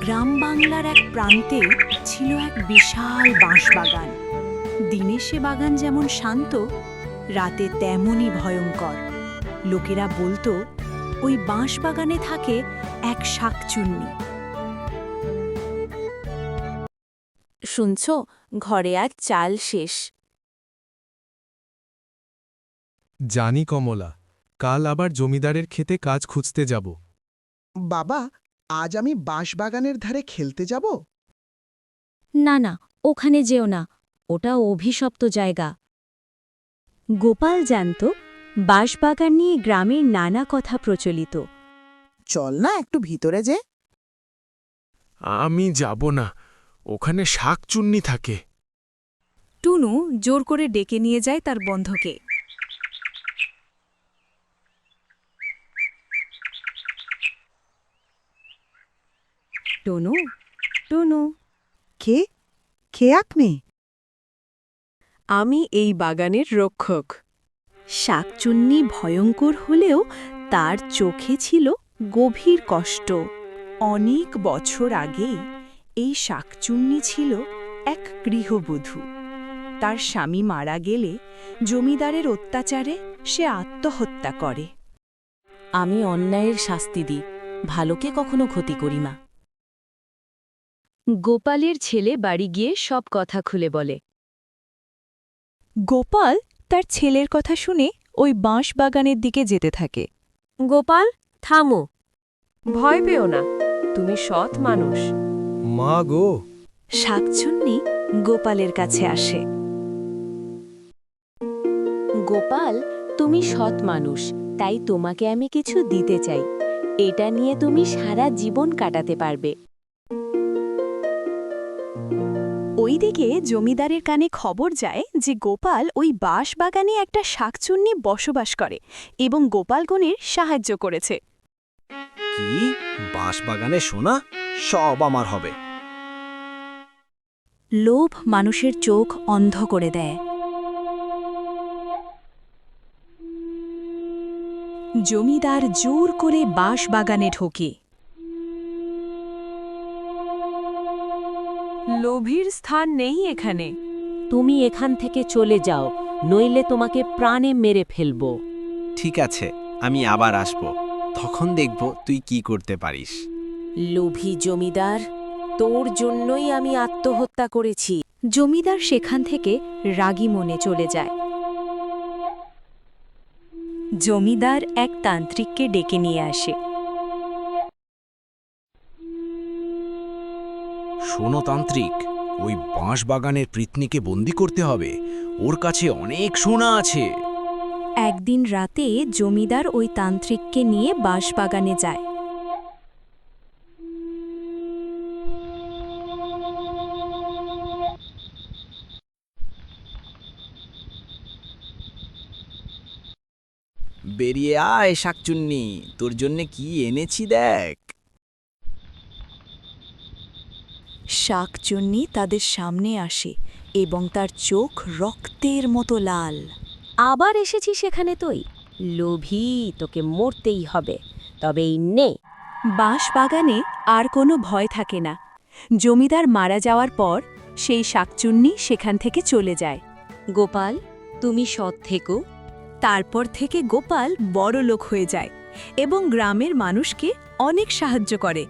গ্রাম বাংলার এক প্রান্তে ছিল এক বিশাল বাঁশবাগান। দিনে সে বাগান যেমন শান্ত, রাতে তেমনই ভয়ঙ্কর। লোকেরা বলতো ওই বাঁশবাগানে থাকে এক শাকচুন্নি। শুনছ, ঘরে আজ চাল শেষ। জানি কমলা, কাল আবার জমিদারের ক্ষেতে কাজ খুঁজতে যাব। বাবা, আজ আমি বাঁশবাগানের ধারে খেলতে যাব? না না, ওখানে যেও না, ওটা অভিশপ্ত জায়গা। গোপাল জানত বাঁশবাগান নিয়ে গ্রামের নানা কথা প্রচলিত। চল না একটু ভিতরে যে। আমি যাব না, ওখানে শাকচুন্নি থাকে। টুনু জোর করে ডেকে নিয়ে যায় তার বন্ধুকে। টুনু, টুনু, কে কে আপনি? আমি এই বাগানের রক্ষক। শাকচুন্নি ভয়ঙ্কর হলেও তার চোখে ছিল গভীর কষ্ট। অনেক বছর আগে এই শাকচুন্নি ছিল এক গৃহবধূ। তার স্বামী মারা গেলে জমিদারের অত্যাচারে সে আত্মহত্যা করে। আমি অন্যায়ের শাস্তি দিই, ভালোকে কখনো ক্ষতি করি না। গোপালের ছেলে বাড়ি গিয়ে সব কথা খুলে বলে। গোপাল তার ছেলের কথা শুনে ওই বাঁশবাগানের দিকে যেতে থাকে। গোপাল, থামো, ভয় পেও না, তুমি সৎ মানুষ। মা গো! শাকচুন্নি গোপালের কাছে আসে। গোপাল, তুমি সৎ মানুষ, তাই তোমাকে আমি কিছু দিতে চাই। এটা নিয়ে তুমি সারা জীবন কাটাতে পারবে। ওইদিকে জমিদারের কানে খবর যায় যে গোপাল ওই বাঁশবাগানে একটা শাকচুন্নি বসবাস করে এবং গোপালগণের সাহায্য করেছে। কি? বাঁশবাগানে সোনা? সব আমার হবে। লোভ মানুষের চোখ অন্ধ করে দেয়। জমিদার জোর করে বাঁশবাগানে ঢোকে। লোভীর স্থান নেই এখানে। তুমি এখান থেকে চলে যাও, নইলে তোমাকে প্রাণে মেরে ফেলব। ঠিক আছে, আমি আবার আসব, তখন দেখব তুই কি করতে পারিস। লোভী জমিদার, তোর জন্যই আমি আত্মহত্যা করেছি। জমিদার সেখান থেকে রাগী মনে চলে যায়। জমিদার এক তান্ত্রিককে ডেকে নিয়ে আসে। শোনো তান্ত্রিক, ওই বাঁশবাগানের পৃথ্বীকে বন্দি করতে হবে, ওর কাছে অনেক সোনা আছে। একদিন রাতে জমিদার ওই তান্ত্রিককে নিয়ে বাঁশবাগানে যায়। বেরিয়ে আয় শাকচুন্নি, তোর জন্য কি এনেছি দেখ। শাকচুন্নি তাদের সামনে আসে এবং তার চোখ রক্তের মতো লাল। আবার এসেছি সেখানে তুই? লোভী, তোকে মরতেই হবে। তবে এই নে। বাঁশবাগানে আর কোনো ভয় থাকে না। জমিদার মারা যাওয়ার পর সেই শাকচুন্নি সেখান থেকে চলে যায়। গোপাল, তুমি সৎ থেকো। তারপর থেকে গোপাল বড় লোক হয়ে যায় এবং গ্রামের মানুষকে অনেক সাহায্য করে।